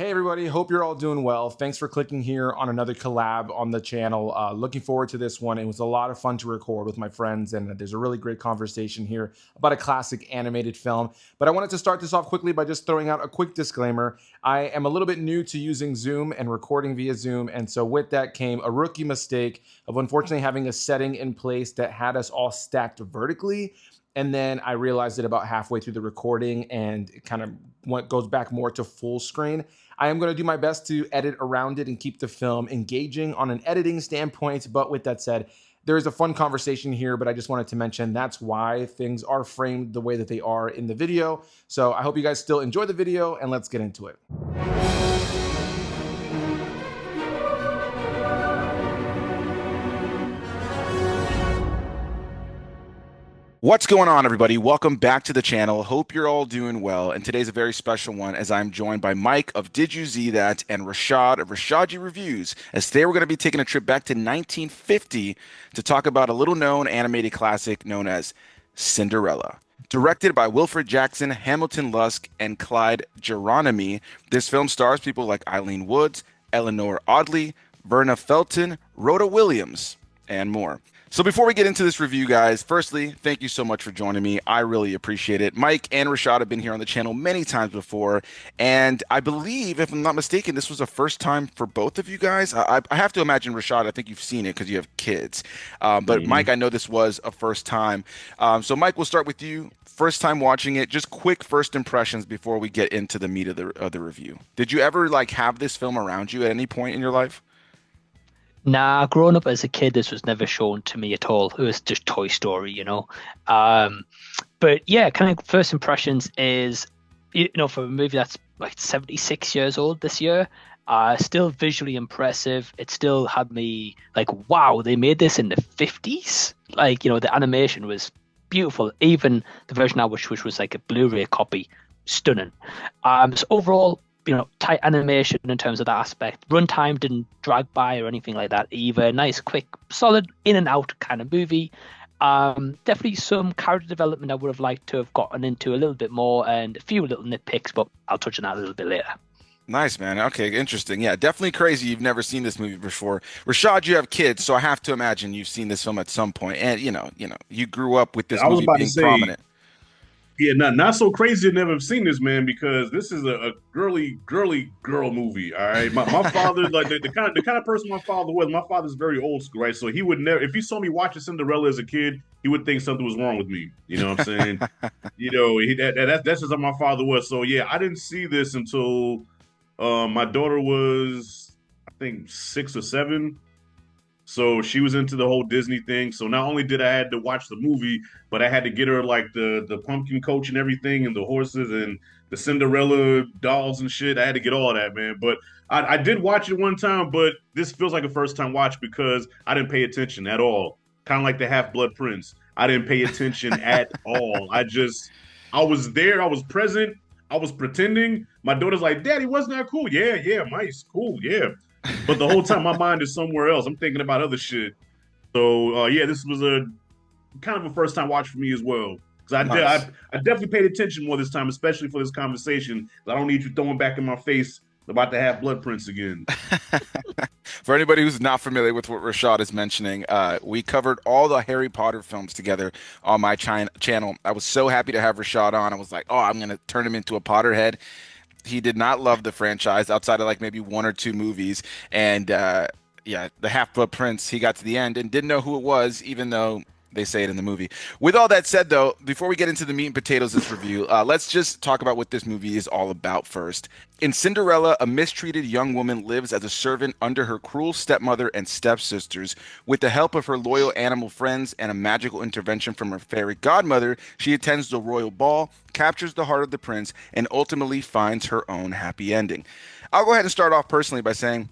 Hey everybody, hope you're all doing well. Thanks for clicking here on another collab on the channel. Looking forward to this one. It was a lot of fun to record with my friends, and there's a really great conversation here about a classic animated film. But I wanted to start this off quickly by just throwing out a quick disclaimer. I am a little bit new to using Zoom and recording via Zoom, and so with that came a rookie mistake of unfortunately having a setting in place that had us all stacked vertically. And then I realized it about halfway through the recording, and it kind of goes back more to full screen. I am going to do my best to edit around it and keep the film engaging on an editing standpoint. But with that said, there is a fun conversation here, but I just wanted to mention that's why things are framed the way that they are in the video. So I hope you guys still enjoy the video, and let's get into it. What's going on, everybody? Welcome back to the channel. Hope you're all doing well. And today's a very special one, as I'm joined by Mike of Did You See That and Rashad of Rashadji Reviews, as today we're going to be taking a trip back to 1950 to talk about a little-known animated classic known as Cinderella. Directed by Wilfred Jackson, Hamilton Luske, and Clyde Geronimi, this film stars people like Eileen Woods, Eleanor Audley, Verna Felton, Rhoda Williams, and more. So before we get into this review, guys, firstly, thank you so much for joining me. I really appreciate it. Mike and Rashad have been here on the channel many times before, and I believe, if I'm not mistaken, this was a first time for both of you guys. I have to imagine, Rashad, I think you've seen it because you have kids. But Mike, I know this was a first time. So Mike, we'll start with you. First time watching it, just quick first impressions before we get into the meat of the review. Did you ever have this film around you at any point in your life? Nah, growing up as a kid, this was never shown to me at all. It was just Toy Story, But yeah, kind of first impressions is, for a movie that's like 76 years old this year, still visually impressive. It still had me like, wow, they made this in the 50s. The animation was beautiful. Even the version now, which was like a Blu-ray copy, stunning. So overall, tight animation in terms of that aspect. Runtime didn't drag by or anything like that either. Nice, quick, solid, in and out kind of movie. Definitely some character development I would have liked to have gotten into a little bit more, and a few little nitpicks, but I'll touch on that a little bit later. Nice, man. Okay, interesting. Yeah, definitely crazy. You've never seen this movie before. Rashad, you have kids, so I have to imagine you've seen this film at some point. And you grew up with this movie being prominent. Yeah, not so crazy to never have seen this, man, because this is a girly girl movie. All right, my father, like the kind of person my father was. My father's very old school, right? So he would never, if he saw me watching Cinderella as a kid, he would think something was wrong with me. You know what I'm saying? That's just how my father was. So yeah, I didn't see this until my daughter was, I think, 6 or 7. So she was into the whole Disney thing. So not only did I had to watch the movie, but I had to get her like the pumpkin coach and everything, and the horses and the Cinderella dolls and shit. I had to get all that, man. But I did watch it one time, but this feels like a first time watch because I didn't pay attention at all. Kind of like the Half-Blood Prince. I didn't pay attention at all. I was there. I was present. I was pretending. My daughter's like, "Daddy, wasn't that cool?" Yeah, nice, cool, yeah. But the whole time my mind is somewhere else. I'm thinking about other shit. So yeah, this was a kind of a first time watch for me as well. Because I definitely paid attention more this time, especially for this conversation. I don't need you throwing back in my face about the Half-Blood Prince again. For anybody who's not familiar with what Rashad is mentioning, we covered all the Harry Potter films together on my channel. I was so happy to have Rashad on. I was like, oh, I'm going to turn him into a Potterhead. He did not love the franchise outside of like maybe 1 or 2 movies. And the Half-Blood Prince, he got to the end and didn't know who it was, even though they say it in the movie. With all that said, though, before we get into the meat and potatoes of this review, let's just talk about what this movie is all about first. In Cinderella, a mistreated young woman lives as a servant under her cruel stepmother and stepsisters. With the help of her loyal animal friends and a magical intervention from her fairy godmother, she attends the royal ball, captures the heart of the prince, and ultimately finds her own happy ending. I'll go ahead and start off personally by saying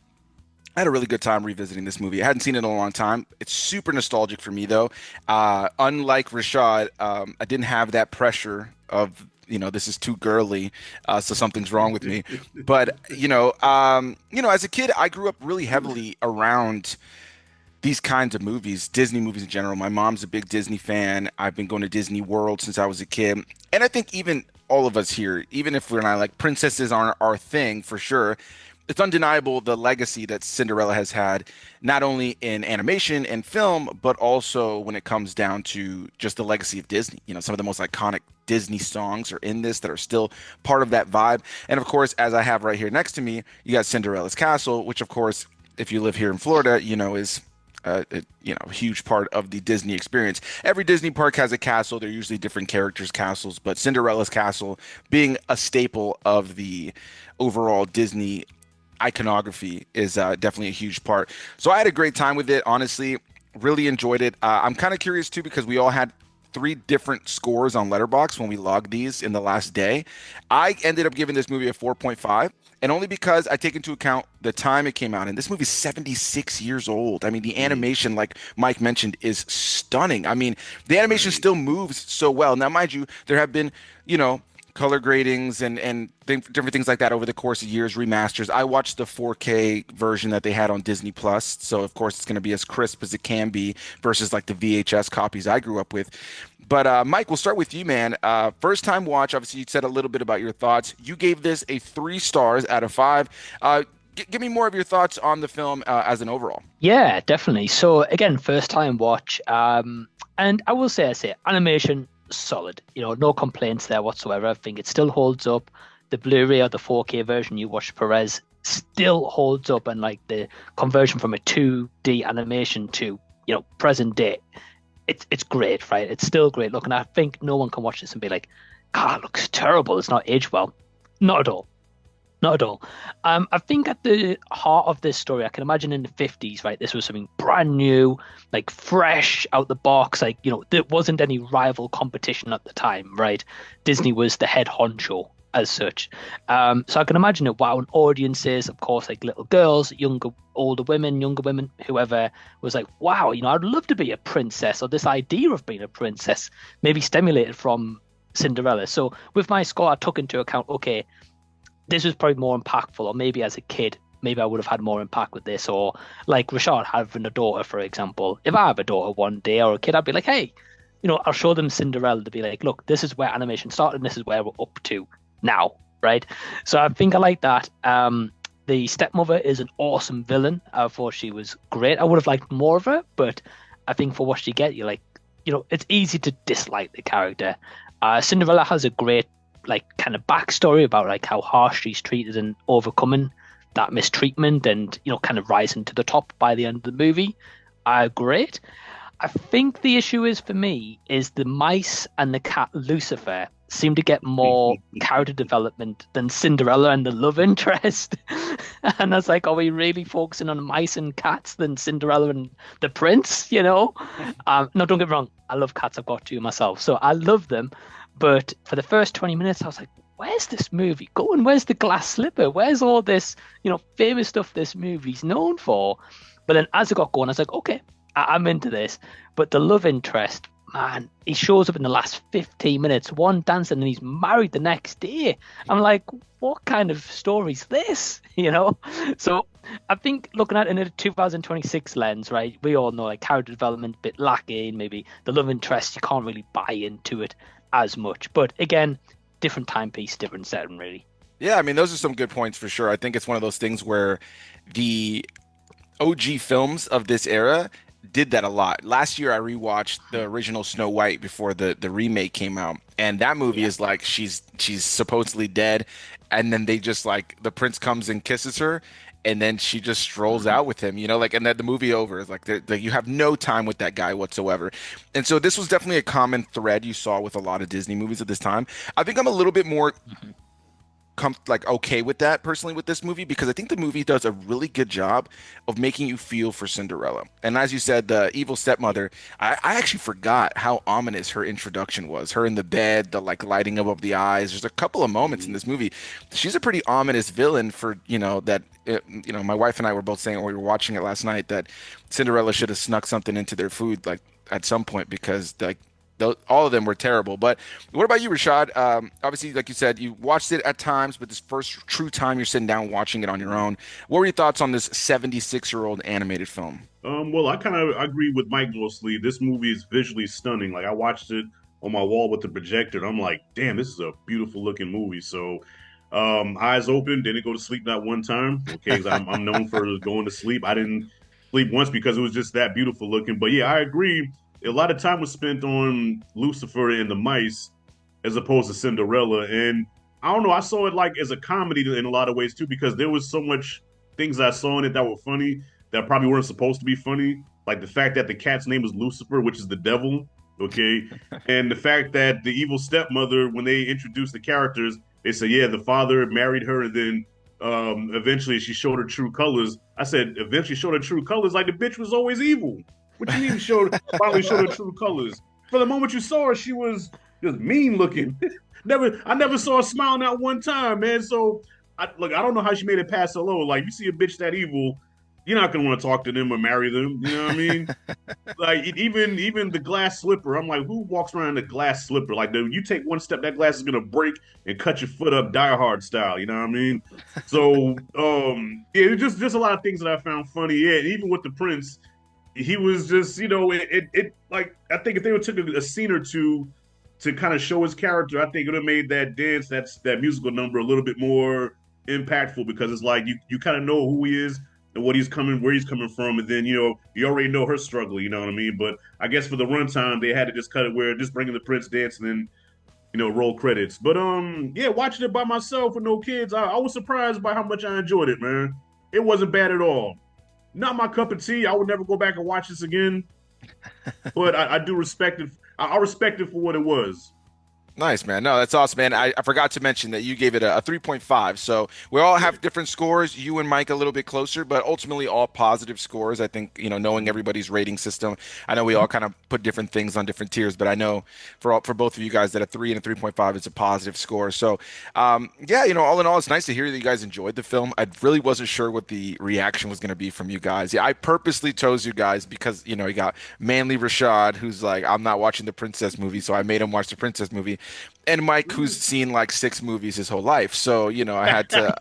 I had a really good time revisiting this movie. I hadn't seen it in a long time. It's super nostalgic for me, though. Unlike Rashad, I didn't have that pressure of, this is too girly, so something's wrong with me. But, as a kid, I grew up really heavily around these kinds of movies, Disney movies in general. My mom's a big Disney fan. I've been going to Disney World since I was a kid. And I think even all of us here, even if we're not like princesses aren't our thing for sure, it's undeniable the legacy that Cinderella has had, not only in animation and film, but also when it comes down to just the legacy of Disney. You know, some of the most iconic Disney songs are in this that are still part of that vibe. And of course, as I have right here next to me, you got Cinderella's Castle, which of course, if you live here in Florida, you know, is a huge part of the Disney experience. Every Disney park has a castle. They're usually different characters' castles, but Cinderella's castle being a staple of the overall Disney iconography is definitely a huge part. So I had a great time with it, honestly. Really enjoyed it. I'm kind of curious too because we all had three different scores on Letterboxd when we logged these in the last day. I ended up giving this movie a 4.5, and only because I take into account the time it came out. And this movie's 76 years old. I mean, the animation, like Mike mentioned, is stunning. I mean, the animation still moves so well. Now, mind you, there have been, color gradings and different things like that over the course of years, remasters. I watched the 4K version that they had on Disney Plus, so of course it's going to be as crisp as it can be versus like the VHS copies I grew up with. But Mike, we'll start with you, man. First time watch. Obviously, you said a little bit about your thoughts. You gave this a 3 stars out of 5. Give me more of your thoughts on the film as an overall. Yeah, definitely. So again, first time watch. And I will say, animation solid. No complaints there whatsoever. I think it still holds up. The Blu-ray or the 4K version you watched, Perez, still holds up, and like the conversion from a 2D animation to present day, it's great, right? It's still great looking. I think no one can watch this and be like, God, it looks terrible. It's not aged well. Not at all. Not at all. I think at the heart of this story, I can imagine in the 50s, right, this was something brand new, like fresh out the box. Like, there wasn't any rival competition at the time, right? Disney was the head honcho as such. So I can imagine it wowing audiences, of course, like little girls, younger women, whoever was like, wow, I'd love to be a princess, or this idea of being a princess, maybe stimulated from Cinderella. So with my score, I took into account, okay, this was probably more impactful, or maybe as a kid, maybe I would have had more impact with this, or like Rashad having a daughter, for example. If I have a daughter one day or a kid, I'd be like, hey, I'll show them Cinderella to be like, look, this is where animation started and this is where we're up to now, right? So I think I like that. The stepmother is an awesome villain. I thought she was great. I would have liked more of her, but I think for what you get, you're like, it's easy to dislike the character. Cinderella has a great kind of backstory about like how harsh she's treated and overcoming that mistreatment and kind of rising to the top by the end of the movie. Great. I think the issue is for me is the mice and the cat Lucifer seem to get more character development than Cinderella and the love interest. And I was like, are we really focusing on mice and cats than Cinderella and the prince? No, don't get me wrong, I love cats. I've got 2 myself, so I love them. But for the first 20 minutes, I was like, where's this movie going? Where's the glass slipper? Where's all this, famous stuff this movie's known for? But then as it got going, I was like, okay, I'm into this. But the love interest, man, he shows up in the last 15 minutes, one dancing, and he's married the next day. I'm like, what kind of story is this? So I think looking at it in a 2026 lens, right, we all know like character development a bit lacking, maybe the love interest, you can't really buy into it as much. But again, different timepiece, different setting, really. Yeah, I mean, those are some good points for sure. I think it's one of those things where the OG films of this era did that a lot. Last year, I rewatched the original Snow White before the remake came out, and that movie is like she's supposedly dead, and then they just like the prince comes and kisses her, and then she just strolls out with him, and then the movie over is like you have no time with that guy whatsoever. And so this was definitely a common thread you saw with a lot of Disney movies at this time. I think I'm a little bit more okay with that personally with this movie, because I think the movie does a really good job of making you feel for Cinderella. And as you said, the evil stepmother, I actually forgot how ominous her introduction was. Her in the bed, the like lighting up of the eyes. There's a couple of moments in this movie. She's a pretty ominous villain for, my wife and I were both saying when we were watching it last night that Cinderella should have snuck something into their food like at some point, because like all of them were terrible. But what about you, Rashad? Obviously, like you said, you watched it at times, but this first true time you're sitting down watching it on your own. What were your thoughts on this 76-year-old animated film? Well, I kind of agree with Mike mostly. This movie is visually stunning. Like I watched it on my wall with the projector. And I'm like, damn, this is a beautiful looking movie. So, eyes open, didn't go to sleep not one time. Okay, 'cause I'm known for going to sleep. I didn't sleep once because it was just that beautiful looking. But yeah, I agree. A lot of time was spent on Lucifer and the mice as opposed to Cinderella. And I don't know, I saw it like as a comedy in a lot of ways too, because there was so much things I saw in it that were funny that probably weren't supposed to be funny. Like the fact that the cat's name is Lucifer, which is the devil. Okay. And the fact that the evil stepmother, when they introduced the characters, they said, yeah, the father married her and then eventually she showed her true colors. I said, eventually showed her true colors, like the bitch was always evil. What you mean finally showed her true colors? For the moment you saw her, she was just mean looking. I never saw her smile not one time, man. So look, I don't know how she made it past hello. Like you see a bitch that evil, you're not gonna want to talk to them or marry them. You know what I mean? Like even the glass slipper. I'm like, who walks around in a glass slipper? Like, dude, you take one step, that glass is gonna break and cut your foot up, Die Hard style. You know what I mean? So, yeah, just a lot of things that I found funny. Yeah, and even with the prince, he was just, it like I think if they would took a scene or two to kind of show his character, I think it would have made that dance, that musical number a little bit more impactful because it's like you kind of know who he is and where he's coming from, and then you already know her struggle. You know what I mean? But I guess for the runtime, they had to just cut it where just bringing the Prince dance and then roll credits. But yeah, watching it by myself with no kids, I was surprised by how much I enjoyed it, man. It wasn't bad at all. Not my cup of tea. I would never go back and watch this again. But I do respect it. I respect it for what it was. Nice, man. No, that's awesome, man. I forgot to mention that you gave it a 3.5. So we all have different scores. You and Mike a little bit closer, but ultimately all positive scores. I think, knowing everybody's rating system, I know we all kind of put different things on different tiers, but I know for both of you guys that a 3 and a 3.5 is a positive score. So, yeah, all in all, it's nice to hear that you guys enjoyed the film. I really wasn't sure what the reaction was going to be from you guys. Yeah, I purposely chose you guys because, you got manly Rashad, who's like, I'm not watching the princess movie, so I made him watch the princess movie. And Mike, who's seen like 6 movies his whole life. So, I had to.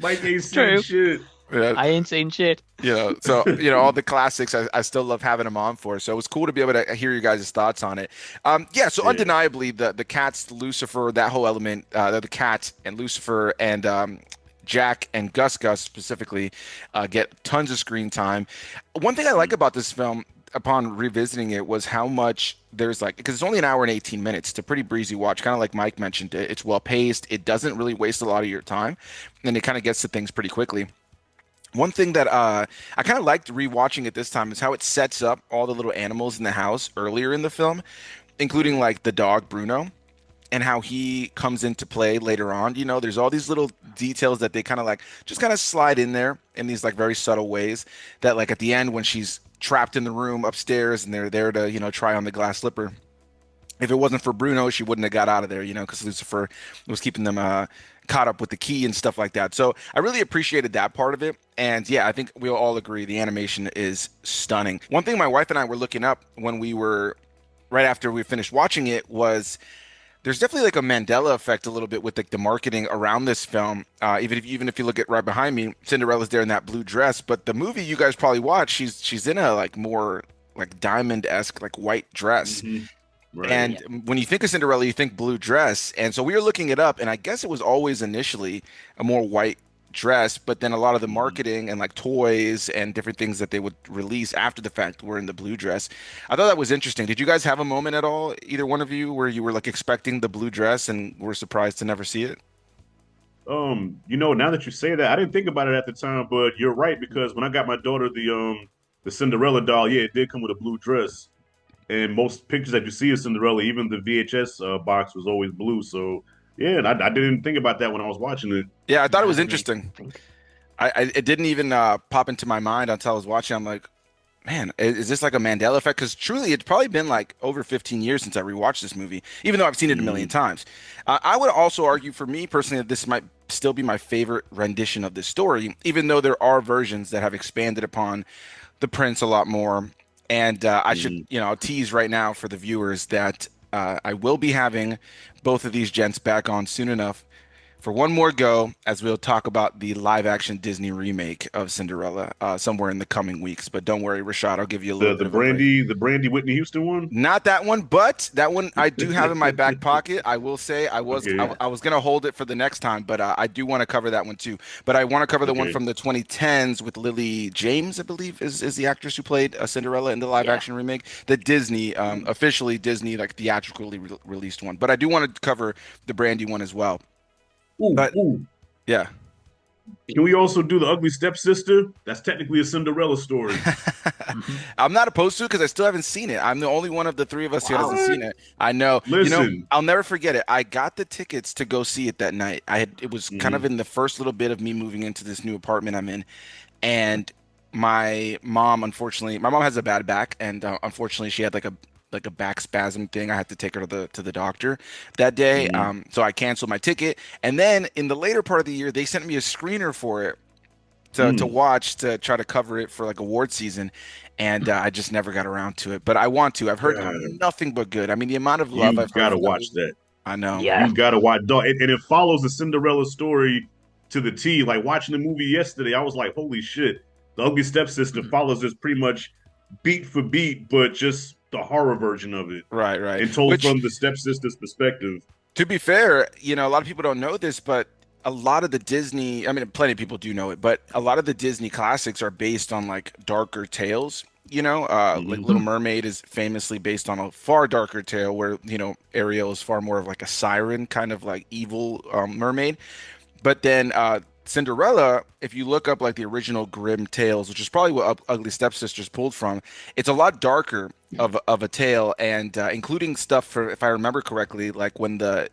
Mike ain't seen shit. Yeah. I ain't seen shit. So, all the classics I still love having them on for. So it was cool to be able to hear you guys' thoughts on it. Yeah, so undeniably, the cats, Lucifer, that whole element, the cat and Lucifer and Jack and Gus specifically get tons of screen time. One thing I like about this film, upon revisiting it, was how much there's because it's only an hour and 18 minutes. It's a pretty breezy watch, kind of like Mike mentioned. It's well paced. It doesn't really waste a lot of your time, and it kind of gets to things pretty quickly. One thing that I kind of liked rewatching it this time is how it sets up all the little animals in the house earlier in the film, including like the dog Bruno, and how he comes into play later on. There's all these little details that they kind of just kind of slide in there in these very subtle ways that at the end when she's trapped in the room upstairs and they're there to, try on the glass slipper. If it wasn't for Bruno, she wouldn't have got out of there, because Lucifer was keeping them caught up with the key and stuff like that. So I really appreciated that part of it. And yeah, I think we'll all agree the animation is stunning. One thing my wife and I were looking up when we were right after we finished watching it was there's definitely a Mandela effect a little bit with the marketing around this film. Even if you look at right behind me, Cinderella's there in that blue dress, but the movie you guys probably watched, she's in a more diamond-esque white dress. Mm-hmm. Right. And when you think of Cinderella, you think blue dress. And so we were looking it up, and I guess it was always initially a more white dress, but then a lot of the marketing and toys and different things that they would release after the fact were in the blue dress. I thought that was interesting. Did you guys have a moment at all, either one of you, where you were expecting the blue dress and were surprised to never see it? Now that you say that, I didn't think about it at the time, but you're right, because when I got my daughter the Cinderella doll, yeah, it did come with a blue dress. And most pictures that you see of Cinderella, even the VHS box was always blue. So yeah, and I didn't think about that when I was watching it. Yeah, I thought it was interesting. It didn't even pop into my mind until I was watching. I'm like, man, is this a Mandela effect? Because truly, it's probably been over 15 years since I rewatched this movie, even though I've seen it a million times. I would also argue, for me personally, that this might still be my favorite rendition of this story, even though there are versions that have expanded upon the prince a lot more. And I should, tease right now for the viewers that I will be having both of these gents back on soon enough for one more go as we'll talk about the live action Disney remake of Cinderella somewhere in the coming weeks. But don't worry, Rashad, I'll give you a little The bit of a break. Brandy Whitney Houston one. Not that one, but that one I do have in my back pocket. I will say Okay. I was gonna hold it for the next time, but I do want to cover that one too. But I want to cover the one Okay. from the 2010s with Lily James, I believe, is the actress who played Cinderella in the live Yeah. action remake. The Disney, officially Disney, like theatrically released one. But I do want to cover the Brandy one as well. Ooh, But ooh. yeah. Can we also do the ugly stepsister? That's technically a Cinderella story. Mhm. I'm not opposed to it because I still haven't seen it. I'm the only one of the three of us who hasn't What? seen it. I know. Listen. I'll never forget it. I got the tickets to go see it that night. It was kind of Mhm. in the first little bit of me moving into this new apartment I'm in, and my mom, unfortunately, my mom has a bad back, and unfortunately, she had like a back spasm thing. I had to take her to the doctor that day. Mhm. So I canceled my ticket, and then in the later part of the year, they sent me a screener for it to Mm. watch to try to cover it for like award season, and I just never got around to it. But I want to. I've heard God, nothing but good. I mean, the amount of love you I've heard gotta for that watch movie. that. I know. Yeah. You gotta watch, dog. And it follows the Cinderella story to the T. Like watching the movie yesterday, I was like, holy shit. The Ugly Stepsister Mhm. follows this pretty much beat for beat, but just the horror version of it. Right, right. And told Which, from the stepsister's perspective. to be fair, a lot of people don't know this, but a lot of the Disney, I mean, plenty of people do know it, but a lot of the Disney classics are based on like darker tales. Like Mhm. Little Mermaid is famously based on a far darker tale where, Ariel is far more of like a siren, kind of like evil mermaid. But then Cinderella, if you look up like the original Grimm tales, which is probably what Ugly Stepsisters pulled from, it's a lot darker of a tale, and including stuff for, if I remember correctly, like when the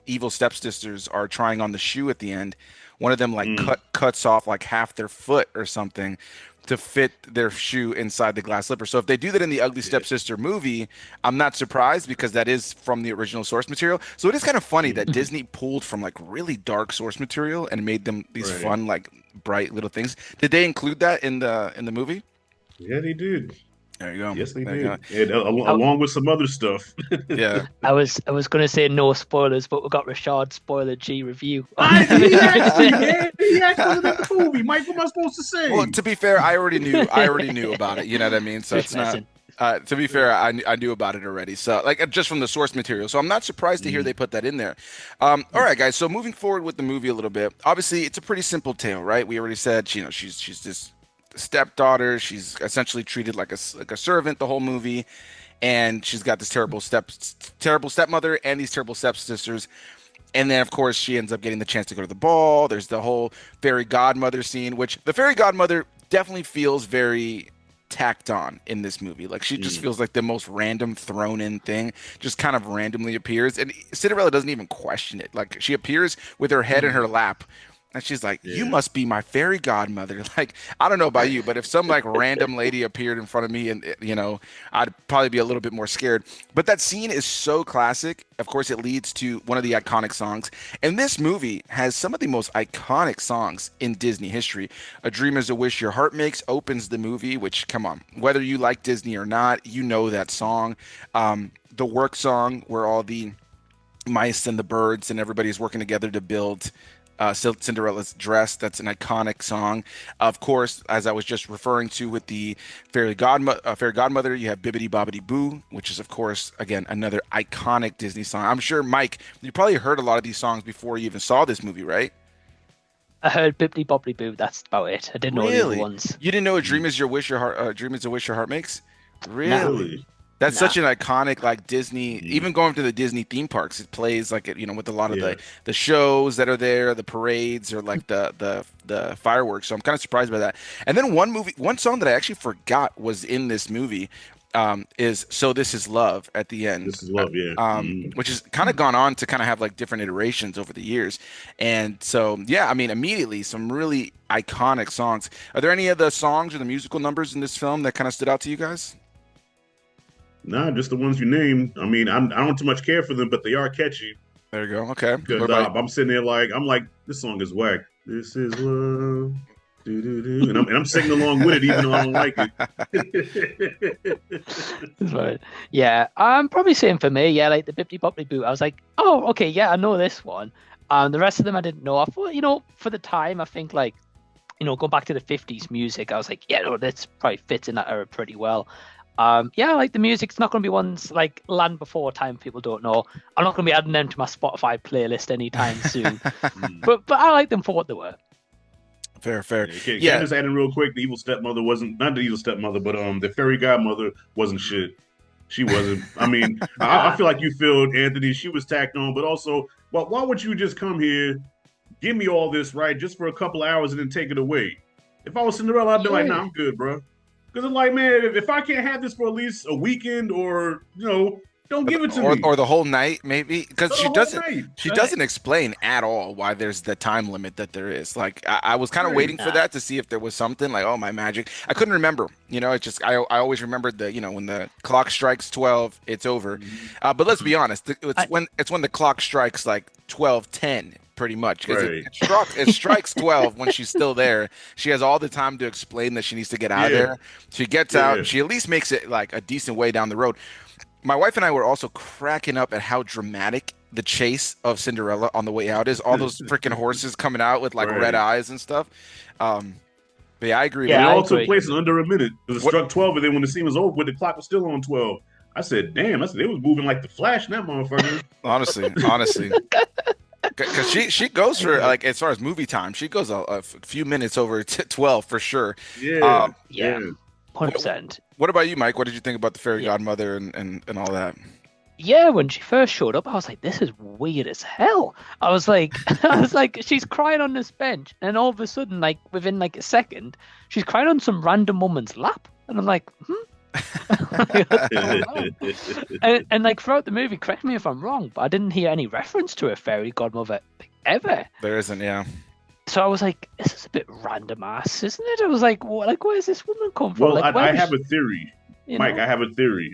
evil stepsisters are trying on the shoe at the end, one of them like Mm. cuts off like half their foot or something to fit their shoe inside the glass slipper. So if they do that in the Ugly Yeah. Stepsister movie, I'm not surprised because that is from the original source material. So it is kind of funny that Mhm. Mhm. Disney pulled from like really dark source material and made them these Right. fun, like bright little things. Did they include that in the movie? Yeah, they did. There you go. Yes, they There you go. did. And I, along with some other stuff. Yeah. I was going to say no spoilers, but we got Rashad's spoiler G review. He asked me, man. He asked me about the movie. Mike, what am I supposed to say? Well, to be fair, I already knew. I already knew about it. You know what I mean? So Just it's not. messing. To be fair, I knew about it already. So like just from the source material. So I'm not surprised to hear they Mhm. put that in there. All right, guys. So moving forward with the movie a little bit. Obviously, it's a pretty simple tale, right? We already said, she's this stepdaughter. She's essentially treated like a servant the whole movie, and she's got this terrible stepmother and these terrible stepsisters. And then, of course, she ends up getting the chance to go to the ball. There's the whole fairy godmother scene, which the fairy godmother definitely feels very tacked on in this movie. Like she just Mm. feels like the most random thrown in thing, just kind of randomly appears. And Cinderella doesn't even question it. Like she appears with her head in her lap. And she's like, "You Yeah. must be my fairy godmother." Like, I don't know about you, but if some like random lady appeared in front of me and, I'd probably be a little bit more scared. But that scene is so classic. Of course, it leads to one of the iconic songs. And this movie has some of the most iconic songs in Disney history. A Dream is a Wish Your Heart Makes opens the movie, which, come on, whether you like Disney or not, you know that song. The work song, where all the mice and the birds and everybody's working together to build Cinderella's dress. That's an iconic song. Of course, as I was just referring to with the fairy godmother, you have Bibbidi-Bobbidi-Boo, which is, of course, again, another iconic Disney song. I'm sure, Mike, you probably heard a lot of these songs before you even saw this movie, right? I heard Bibbidi-Bobbidi-Boo. That's about it. I didn't know the other Really? ones. You didn't know A Dream is Your Wish Your Heart Dream is a Wish Your Heart Makes? Really? Really? That's Nah. such an iconic like Disney. Mm. Even going to the Disney theme parks, it plays like with a lot of Yeah. the shows that are there, the parades, or like the fireworks. So I'm kind of surprised by that. And then one song that I actually forgot was in this movie, is "So This Is Love" at the end. This is love, yeah. Mhm. Which has kind of gone on to kind of have like different iterations over the years. And so, yeah, I mean, immediately some really iconic songs. Are there any of the songs or the musical numbers in this film that kind of stood out to you guys? Nah, just the ones you named. I mean, I don't too much care for them, but they are catchy. There you go. Okay. Because What about I'm sitting there I'm like, this song is whack. This is love. Do, do, do. And I'm singing along with it, even though I don't like it. Right. Yeah, I'm probably saying for me, yeah, like the Bibbidi Bobbidi Boo. I was like, oh, okay, yeah, I know this one. The rest of them I didn't know. I thought, for the time, I think like, going back to the 50s music, I was like, yeah, no, this probably fits in that era pretty well. Yeah, like the music's not going to be ones like Land Before Time people don't know. I'm not going to be adding them to my Spotify playlist anytime soon. but I like them for what they were. Fair. Can I just add in real quick? The evil stepmother wasn't, not the evil stepmother, but the fairy godmother wasn't shit. She wasn't. I mean, I feel like you feel, Anthony, she was tacked on, but also, why would you just come here, give me all this, right, just for a couple of hours and then take it away? If I was Cinderella, I'd be like, nah, I'm good, bro. Because I'm like, man, if I can't have this for at least a weekend or, don't give it to me. Or the whole night, maybe. Because she doesn't explain at all why there's the time limit that there is. Like, I was kind of waiting for that to see if there was something like, oh, my magic. I couldn't remember. It's just, I always remembered when the clock strikes 12, it's over. But let's be honest. It's when the clock strikes like 12:10. Pretty much, because it strikes 12 when she's still there. She has all the time to explain that she needs to get out of there. She gets out. She at least makes it like a decent way down the road. My wife and I were also cracking up at how dramatic the chase of Cinderella on the way out is. All those freaking horses coming out with like red eyes and stuff. But yeah, I agree. Yeah, it all took place in under a minute. It struck 12, and then when the scene was over, when the clock was still on 12, I said, "Damn!" They was moving like the Flash in that motherfucker. Honestly. Because she goes for, like, as far as movie time, she goes a few minutes over 12 for sure. Yeah. 100%. What about you, Mike? What did you think about the fairy godmother and all that? Yeah, when she first showed up, I was like, this is weird as hell. I was like, she's crying on this bench, and all of a sudden, like within like a second, she's crying on some random woman's lap, and I'm like, and like throughout the movie, correct me if I'm wrong, but I didn't hear any reference to a fairy godmother ever. There isn't, yeah. So I was like, this is a bit random ass, isn't it? I was like, where's this woman come from? Well, like, I have a theory, Mike. I have a theory.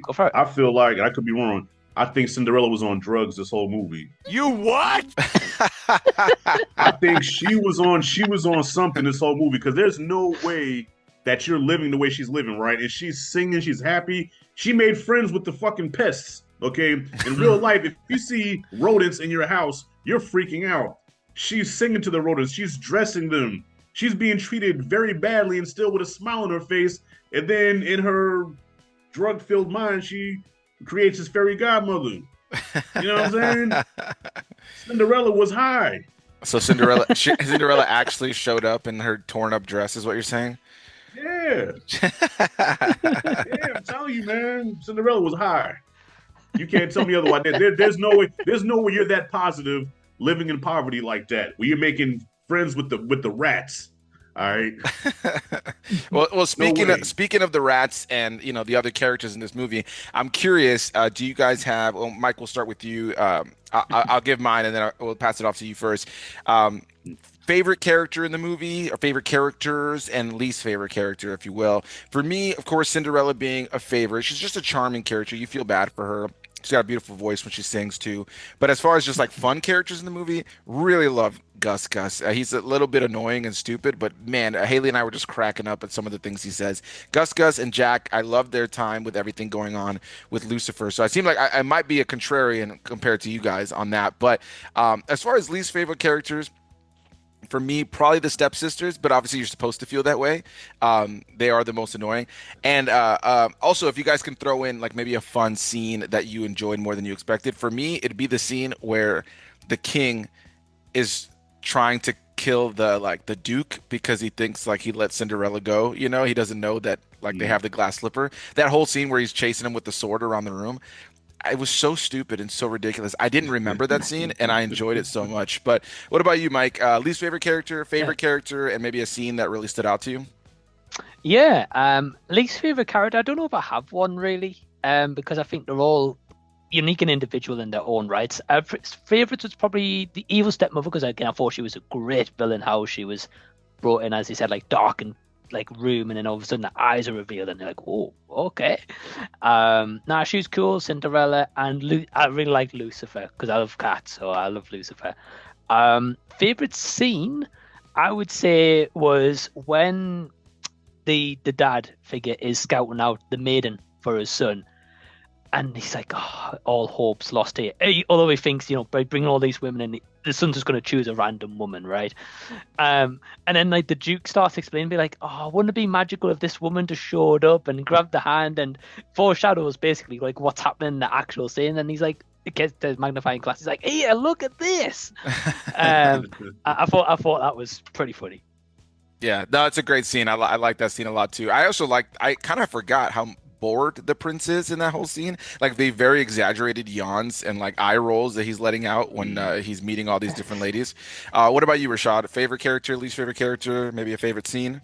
Go for it. I feel like, and I could be wrong, I think Cinderella was on drugs this whole movie. You what? I think she was on something this whole movie, because there's no way that you're living the way she's living, right? And she's singing, she's happy. She made friends with the fucking pests, okay? In real life, if you see rodents in your house, you're freaking out. She's singing to the rodents. She's dressing them. She's being treated very badly and still with a smile on her face. And then in her drug-filled mind, she creates this fairy godmother. You know what I'm saying? Cinderella was high. So Cinderella actually showed up in her torn-up dress, is what you're saying? Yeah. I'm telling you, man. Cinderella was high. You can't tell me otherwise. There's no way you're that positive living in poverty like that, where you're making friends with the rats. All right. Well, speaking of the rats and the other characters in this movie, I'm curious. Do you guys have? Well, Mike, we'll start with you. I'll give mine, and then we'll pass it off to you first. Favorite character in the movie, or favorite characters and least favorite character, if you will. For me, of course, Cinderella being a favorite. She's just a charming character. You feel bad for her. She's got a beautiful voice when she sings too. But as far as just like fun characters in the movie, really love Gus. He's a little bit annoying and stupid, but man, Haley and I were just cracking up at some of the things he says. Gus and Jack, I love their time with everything going on with Lucifer. So I seem like I might be a contrarian compared to you guys on that. But as far as least favorite characters, for me, probably the stepsisters, but obviously you're supposed to feel that way. They are the most annoying. And also, if you guys can throw in like maybe a fun scene that you enjoyed more than you expected. For me, it'd be the scene where the king is trying to kill the Duke because he thinks like he let Cinderella go. He doesn't know that like they have the glass slipper. That whole scene where he's chasing him with the sword around the room. It was so stupid and so ridiculous. I didn't remember that scene, and I enjoyed it so much. But what about you, Mike? Least favorite character, favorite character, and maybe a scene that really stood out to you? Yeah, least favorite character. I don't know if I have one really, because I think they're all unique and individual in their own rights. Favorite was probably the evil stepmother, because again, I thought she was a great villain. How she was brought in, as he said, like dark and like room, and then all of a sudden the eyes are revealed and they're like, oh, okay. She was cool. Cinderella, and I really like Lucifer because I love cats, so I love Lucifer. Favorite scene, I would say, was when the dad figure is scouting out the maiden for his son, and he's like, oh, all hope's lost here. Although he thinks, by bringing all these women in, the son's just going to choose a random woman, right? And then like the Duke starts explaining, be like, "Oh, wouldn't it be magical if this woman just showed up and grabbed the hand and foreshadows basically like what's happening in the actual scene?" And he's like, it gets the magnifying glass. He's like, "Here, look at this." I thought that was pretty funny. Yeah, no, it's a great scene. I like that scene a lot too. I kind of forgot how bored the prince is in that whole scene. Like the very exaggerated yawns and like eye rolls that he's letting out when he's meeting all these different ladies. What about you, Rashad? Favorite character, least favorite character, maybe a favorite scene?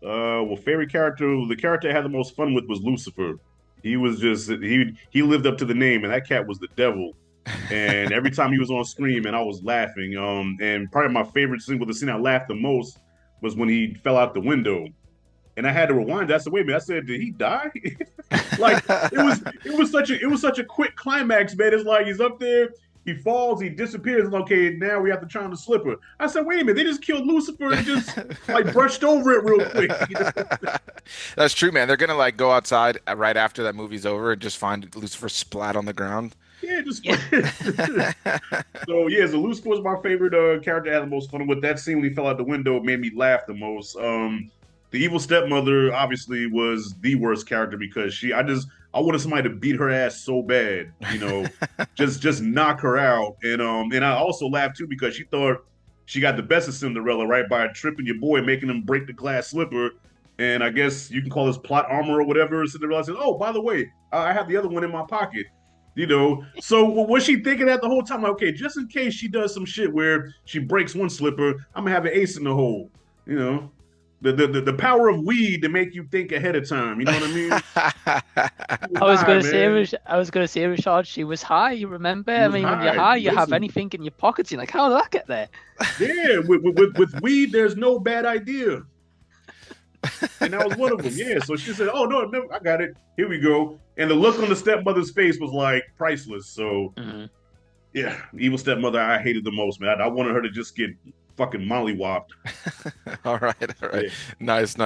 Well, favorite character, the character I had the most fun with was Lucifer. He was just he lived up to the name, and that cat was the devil. And every time he was on screen, man, I was laughing. And probably my favorite scene, the scene I laughed the most, was when he fell out the window. And I had to rewind. I said, "Wait a minute!" I said, "Did he die?" Like it was such a quick climax, man. It's like he's up there, he falls, he disappears, and okay, now we have to try on the slipper. I said, "Wait a minute!" They just killed Lucifer and just like brushed over it real quick. That's true, man. They're gonna like go outside right after that movie's over and just find Lucifer splat on the ground. Yeah, just so yeah. So Lucifer was my favorite character. I had the most fun with that scene when he fell out the window. Made me laugh the most. The evil stepmother obviously was the worst character because I wanted somebody to beat her ass so bad, just knock her out. And I also laughed too because she thought she got the best of Cinderella, right, by tripping your boy, making him break the glass slipper. And I guess you can call this plot armor or whatever. Cinderella says, "Oh, by the way, I have the other one in my pocket." So was she thinking that the whole time? Like, okay, just in case she does some shit where she breaks one slipper, I'm gonna have an ace in the hole. The power of weed to make you think ahead of time. You know what I mean? I was going to say, Rashad, she was high. You remember? I mean, when you're high, you have anything in your pockets. You're like, how did that get there? Yeah, with weed, there's no bad idea. And that was one of them. Yeah. So she said, "Oh no, I got it. Here we go." And the look on the stepmother's face was like priceless. So yeah, evil stepmother, I hated the most, man. I wanted her to just get fucking mollywopped. All right. Yeah. Nice.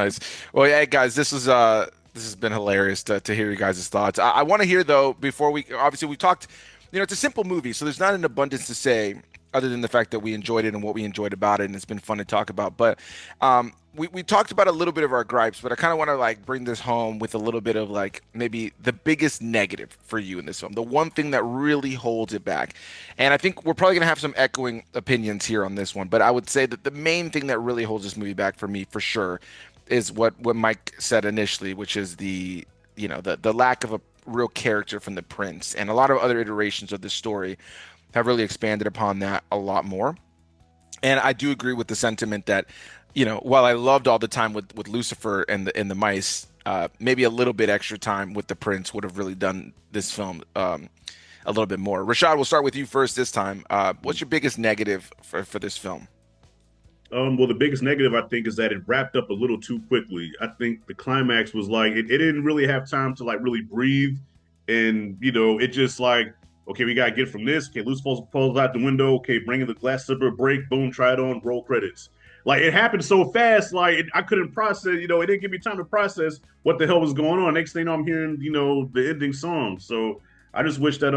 Well, yeah, guys, this has been hilarious to hear you guys' thoughts. I want to hear though, before we talked, it's a simple movie, so there's not an abundance to say other than the fact that we enjoyed it and what we enjoyed about it, and it's been fun to talk about. But we talked about a little bit of our gripes, but I kind of want to like bring this home with a little bit of like maybe the biggest negative for you in this film, the one thing that really holds it back. And I think we're probably going to have some echoing opinions here on this one, but I would say that the main thing that really holds this movie back for me for sure is what Mike said initially, which is the lack of a real character from the prince. And a lot of other iterations of this story have really expanded upon that a lot more. And I do agree with the sentiment that, while I loved all the time with Lucifer and the mice, maybe a little bit extra time with the prince would have really done this film a little bit more. Rashad, we'll start with you first this time. What's your biggest negative for this film? Well, the biggest negative, I think, is that it wrapped up a little too quickly. I think the climax was like, it didn't really have time to like really breathe. And, it just like, okay, we got to get from this. Okay, Lucifer falls out the window. Okay, bring in the glass slipper, break, boom, try it on, roll credits. Like, it happened so fast, like, I couldn't process, it didn't give me time to process what the hell was going on. Next thing I'm hearing, the ending song. So I just wish that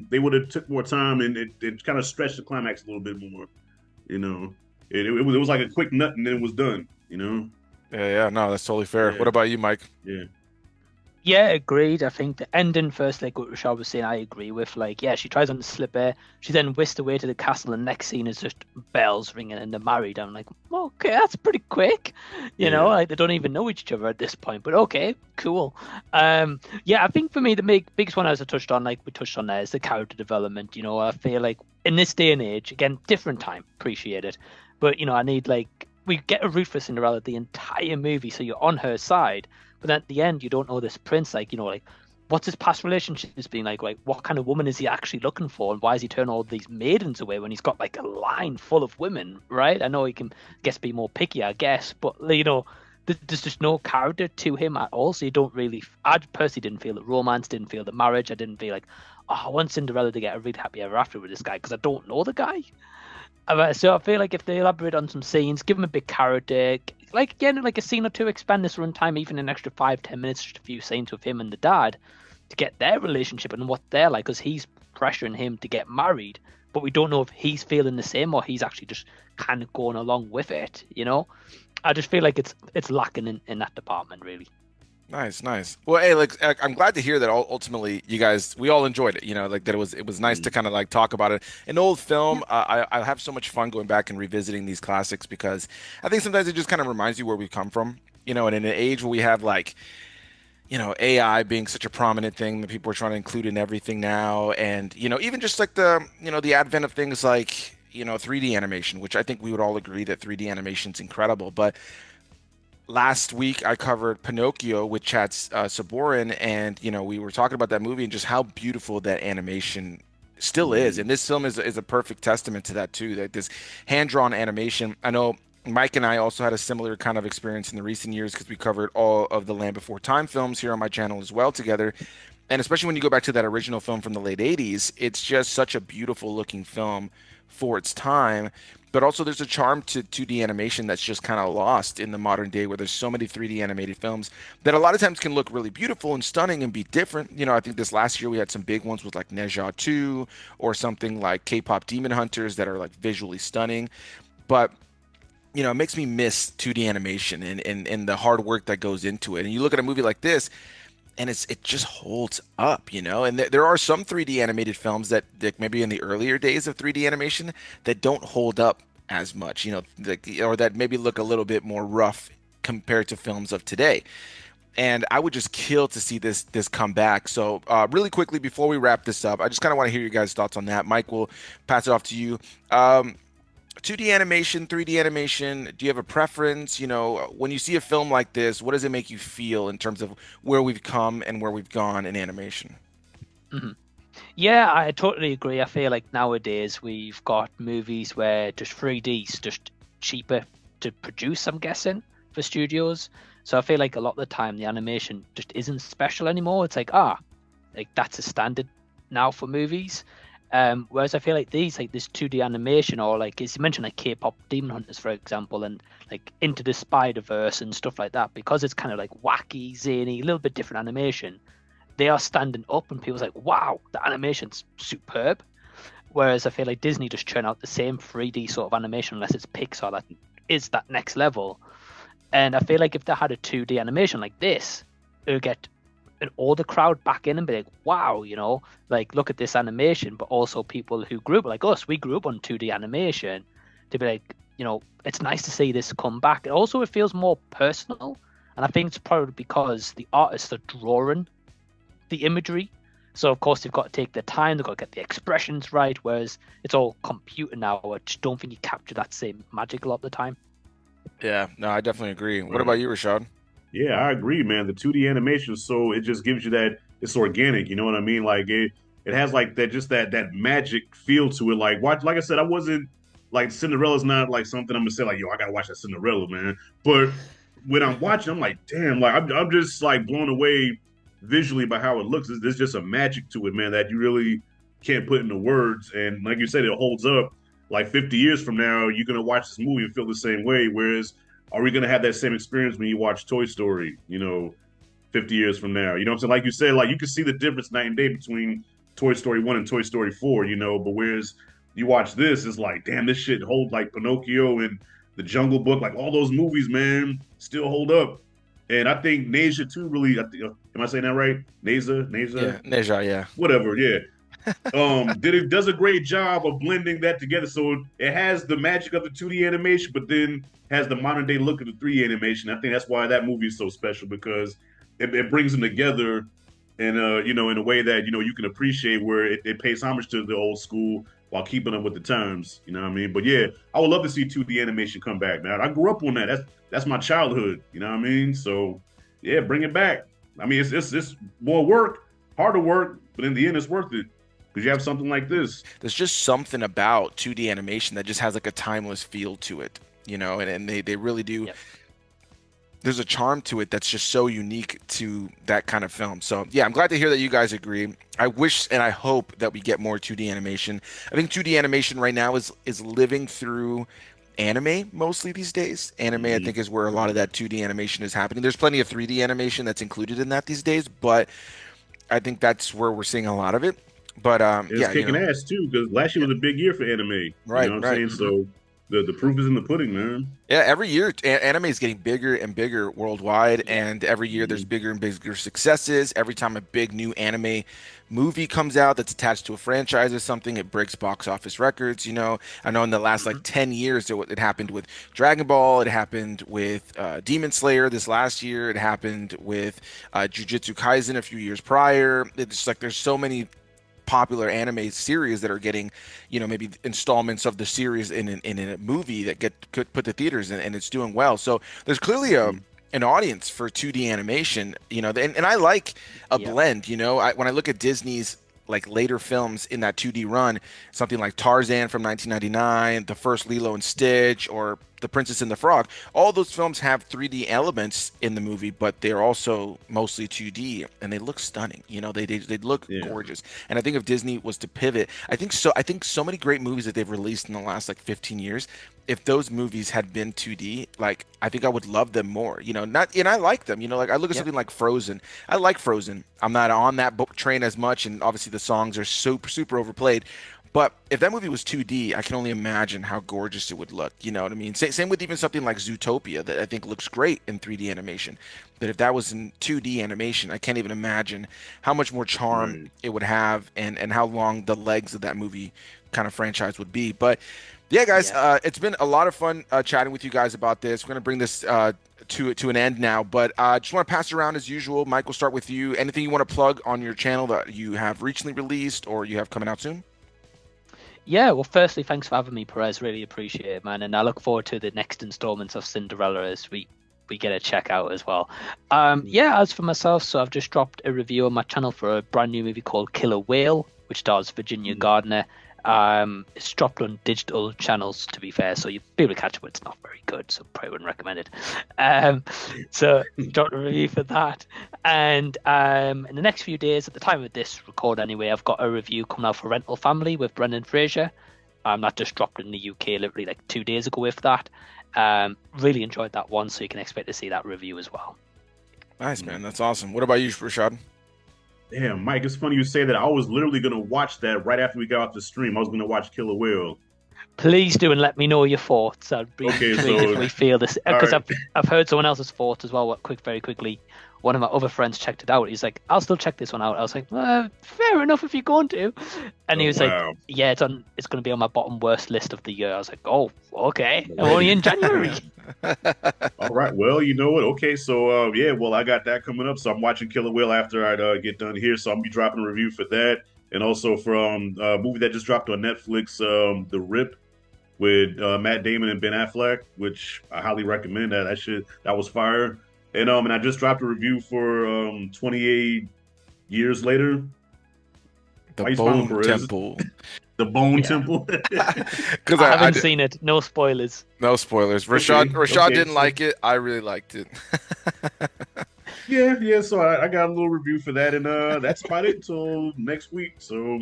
they would have took more time and it kind of stretched the climax a little bit more. It was like a quick nut and then it was done, Yeah, no, that's totally fair. Yeah. What about you, Mike? Yeah, agreed. I think the ending first, like what Rashad was saying, I agree with. Like, yeah, she tries on the slipper. She then whisked away to the castle. And next scene is just bells ringing and they're married. I'm like, okay, that's pretty quick. Like they don't even know each other at this point. But okay, cool. Yeah, I think for me the biggest one, as I touched on, like we touched on there, is the character development. I feel like in this day and age, again, different time, appreciate it. But I need we get a root for Cinderella the entire movie, so you're on her side. But then at the end, you don't know this prince, what's his past relationships being like? Like, what kind of woman is he actually looking for? And why is he turning all these maidens away when he's got like a line full of women, right? I know he can, be more picky, I guess. But, there's just no character to him at all. So you don't really, I personally didn't feel the romance, didn't feel the marriage. I didn't feel like, I want Cinderella to get a really happy ever after with this guy because I don't know the guy. So I feel like if they elaborate on some scenes, give him a big character, like again, like a scene or two, expand this runtime even an extra 5-10 minutes, just a few scenes with him and the dad to get their relationship and what they're like, because he's pressuring him to get married but we don't know if he's feeling the same or he's actually just kind of going along with it. I just feel like it's lacking in that department, really. Nice, nice. Well, hey, like I'm glad to hear that ultimately we all enjoyed it. Like that it was nice to kind of like talk about it. An old film. I have so much fun going back and revisiting these classics because I think sometimes it just kind of reminds you where we've come from. And in an age where we have like AI being such a prominent thing that people are trying to include in everything now, and even just like the advent of things like 3D animation, which I think we would all agree that 3D animation is incredible, but last week I covered Pinocchio with Chad Saborin, and we were talking about that movie and just how beautiful that animation still is. And this film is a perfect testament to that too. That this hand-drawn animation. I know Mike and I also had a similar kind of experience in the recent years because we covered all of the Land Before Time films here on my channel as well together. And especially when you go back to that original film from the late 80s, it's just such a beautiful looking film for its time. But also there's a charm to 2D animation that's just kind of lost in the modern day where there's so many 3D animated films that a lot of times can look really beautiful and stunning and be different. I think this last year we had some big ones with like Neja 2 or something like K-pop Demon Hunters that are like visually stunning. But it makes me miss 2D animation and the hard work that goes into it. And you look at a movie like this, and it just holds up, And there are some 3D animated films that maybe in the earlier days of 3D animation that don't hold up as much, or that maybe look a little bit more rough compared to films of today. And I would just kill to see this come back. So really quickly before we wrap this up, I just kind of want to hear your guys' thoughts on that. Mike, we'll pass it off to you. 2D animation, 3D animation, do you have a preference? When you see a film like this, what does it make you feel in terms of where we've come and where we've gone in animation? Mm-hmm. Yeah, I totally agree. I feel like nowadays we've got movies where just 3D's just cheaper to produce, I'm guessing, for studios. So I feel like a lot of the time the animation just isn't special anymore. It's like that's a standard now for movies. Whereas I feel like this 2D animation, or like as you mentioned, like K-pop Demon Hunters, for example, and like Into the Spider-Verse and stuff like that, because it's kind of like wacky, zany, a little bit different animation, they are standing up and people's like, wow, the animation's superb. Whereas I feel like Disney just churn out the same 3D sort of animation unless it's Pixar that is that next level. And I feel like if they had a 2D animation like this, it would get an older crowd back in and be like, wow, like look at this animation. But also people who grew up like us, we grew up on 2D animation, to be like, it's nice to see this come back. And also it feels more personal, and I think it's probably because the artists are drawing the imagery, so of course they've got to take their time, they've got to get the expressions right, whereas it's all computer now. I just don't think you capture that same magic a lot of the time. Yeah, no, I definitely agree. What about you, Rashad? Yeah, I agree, man. The 2D animation, so it just gives you that it's organic. You know what I mean? Like it has like that magic feel to it. Like like I said, I wasn't like Cinderella's not like something I'm gonna say like, yo, I gotta watch that Cinderella, man. But when I'm watching, I'm like, damn, like I'm just like blown away visually by how it looks. There's just a magic to it, man, that you really can't put into words. And like you said, it holds up. Like 50 years from now, you're gonna watch this movie and feel the same way. Whereas are we going to have that same experience when you watch Toy Story, 50 years from now? You know what I'm saying? Like you said, like you can see the difference night and day between Toy Story 1 and Toy Story 4, but whereas you watch this, it's like, damn, this shit hold like Pinocchio and The Jungle Book, like all those movies, man, still hold up. And I think Neja too really, am I saying that right? Neja? Yeah, Neja, yeah. Whatever, yeah. Does a great job of blending that together. So it has the magic of the 2D animation, but then has the modern day look of the 3D animation. I think that's why that movie is so special, because it brings them together in a way that, you can appreciate, where it pays homage to the old school while keeping up with the times. You know what I mean? But yeah, I would love to see 2D animation come back, man. I grew up on that. That's my childhood. You know what I mean? So yeah, bring it back. I mean, it's more work, harder work, but in the end, it's worth it. Because you have something like this. There's just something about 2D animation that just has like a timeless feel to it, and they really do. Yep. There's a charm to it that's just so unique to that kind of film. So yeah, I'm glad to hear that you guys agree. I wish and I hope that we get more 2D animation. I think 2D animation right now is living through anime mostly these days. Anime, I think, is where a lot of that 2D animation is happening. There's plenty of 3D animation that's included in that these days, but I think that's where we're seeing a lot of it. But It's yeah, kicking ass too, because last year was a big year for anime. You know right, what I'm right. saying? So the proof is in the pudding, man. Yeah, every year anime is getting bigger and bigger worldwide, Yeah. and every year there's Mhm. bigger and bigger successes. Every time a big new anime movie comes out that's attached to a franchise or something, it breaks box office records. I know in the last like 10 years, it happened with Dragon Ball, it happened with Demon Slayer this last year, it happened with Jujutsu Kaisen a few years prior. It's like there's so many popular anime series that are getting, maybe installments of the series in a movie that could put to theaters, and it's doing well. So there's clearly Mhm. an audience for 2D animation, and I like a Yeah. blend. When I look at Disney's like later films in that 2D run, something like Tarzan from 1999, the first Lilo and Stitch, or The Princess and the Frog, all those films have 3D elements in the movie, but they're also mostly 2D, and they look stunning. They look Yeah. gorgeous. And I think if Disney was to pivot, I think so many great movies that they've released in the last like 15 years, if those movies had been 2D, like I think I would love them more. Not and I like them. Like I look at Yep. something like Frozen. I like Frozen. I'm not on that boat train as much, and obviously the songs are super super overplayed. But if that movie was 2D, I can only imagine how gorgeous it would look. You know what I mean? Same with even something like Zootopia that I think looks great in 3D animation. But if that was in 2D animation, I can't even imagine how much more charm Right. it would have, and how long the legs of that movie kind of franchise would be. But yeah, guys, Yeah. it's been a lot of fun chatting with you guys about this. We're going to bring this to an end now, but just want to pass it around as usual. Mike, we'll start with you. Anything you want to plug on your channel that you have recently released or you have coming out soon? Yeah, well, firstly, thanks for having me, Perez. Really appreciate it, man. And I look forward to the next installments of Cinderella as we get a check out as well. Yeah, as for myself, so I've just dropped a review on my channel for a brand new movie called Killer Whale, which stars Virginia Gardner. It's dropped on digital channels, to be fair, so you'll be able to catch it, but it's not very good, so probably wouldn't recommend it. So dropped a review for that. And in the next few days, at the time of this record anyway, I've got a review coming out for Rental Family with Brendan Fraser. That just dropped in the UK literally like 2 days ago with that. Really enjoyed that one, so you can expect to see that review as well. Nice, man. That's awesome. What about you, Rashad? Damn, Mike, it's funny you say that. I was literally gonna watch that right after we got off the stream. I was gonna watch Killer Whale. Please do, and let me know your thoughts. I'd be Okay, intrigued so if we feel this, all because right. I've heard someone else's thoughts as well. Very quickly, one of my other friends checked it out. He's like, "I'll still check this one out." I was like, "Fair enough if you're going to," and he Oh, was wow. like, "Yeah, it's going to be on my bottom worst list of the year." I was like, "Oh, okay. I'm only in January." All right. Well, you know what? Okay, so yeah, well, I got that coming up. So I'm watching Killer Whale after I get done here. So I'm gonna be dropping a review for that, and also from a movie that just dropped on Netflix, The Rip, with Matt Damon and Ben Affleck, which I highly recommend. That was fire. And I just dropped a review for 28 Years Later. The How you spelling Bone Perez? Temple. The Bone Yeah. Temple. Because I haven't seen it. No spoilers. no spoilers. Okay, Rashad okay, didn't so- like it. I really liked it. Yeah. So I got a little review for that, and that's about it until next week. So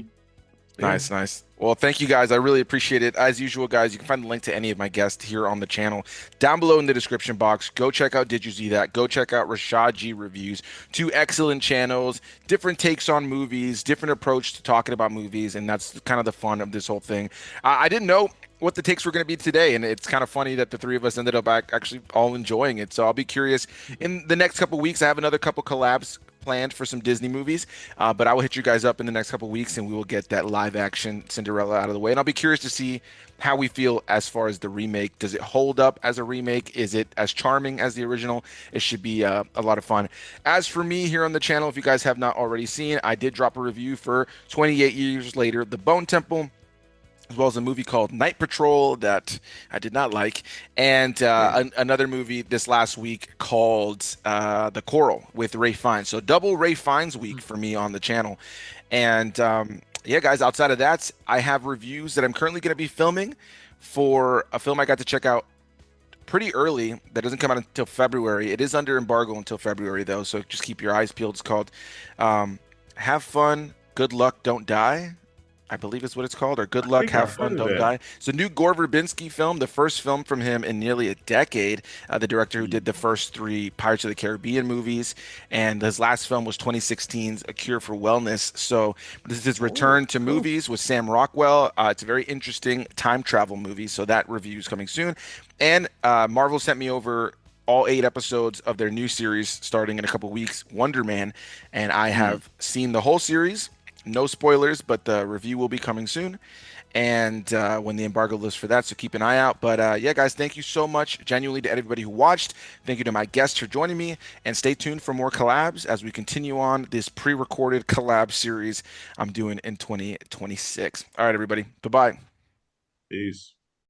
yeah. Nice. Well, thank you guys. I really appreciate it. As usual, guys, you can find the link to any of my guests here on the channel down below in the description box. Go check out Did You See That? Go check out Rashad G Reviews. 2 excellent channels, different takes on movies, different approach to talking about movies, and that's kind of the fun of this whole thing. I didn't know what the takes were going to be today, and it's kind of funny that the three of us ended up actually all enjoying it. So I'll be curious. In the next couple weeks, I have another couple collabs planned for some Disney movies, but I will hit you guys up in the next couple weeks, and we will get that live action Cinderella out of the way. And I'll be curious to see how we feel as far as the remake. Does it hold up as a remake? Is it as charming as the original? It should be a lot of fun. As for me here on the channel, if you guys have not already seen, I did drop a review for 28 Years Later, The Bone Temple, as well as a movie called Night Patrol that I did not like, and another movie this last week called The Coral with Ray Fiennes. So double Ray Fiennes week for me on the channel. And yeah, guys, outside of that, I have reviews that I'm currently going to be filming for a film I got to check out pretty early that doesn't come out until February. It is under embargo until February, though, so just keep your eyes peeled. It's called Have Fun, Good Luck, Don't Die. I believe is what it's called, or Good I Luck, think I Have heard Fun, of Don't that. Die. It's a new Gore Verbinski film, the first film from him in nearly a decade. The director who did the first three Pirates of the Caribbean movies, and his last film was 2016's A Cure for Wellness. So this is his Oh, return to cool. movies with Sam Rockwell. It's a very interesting time travel movie, so that review is coming soon. And Marvel sent me over all 8 episodes of their new series starting in a couple weeks, Wonder Man, and I Mm. have seen the whole series. No spoilers, but the review will be coming soon. And when the embargo lifts for that, so keep an eye out. But yeah, guys, thank you so much, genuinely, to everybody who watched. Thank you to my guests for joining me, and stay tuned for more collabs as we continue on this pre-recorded collab series I'm doing in 2026. All right, everybody, bye bye. Peace.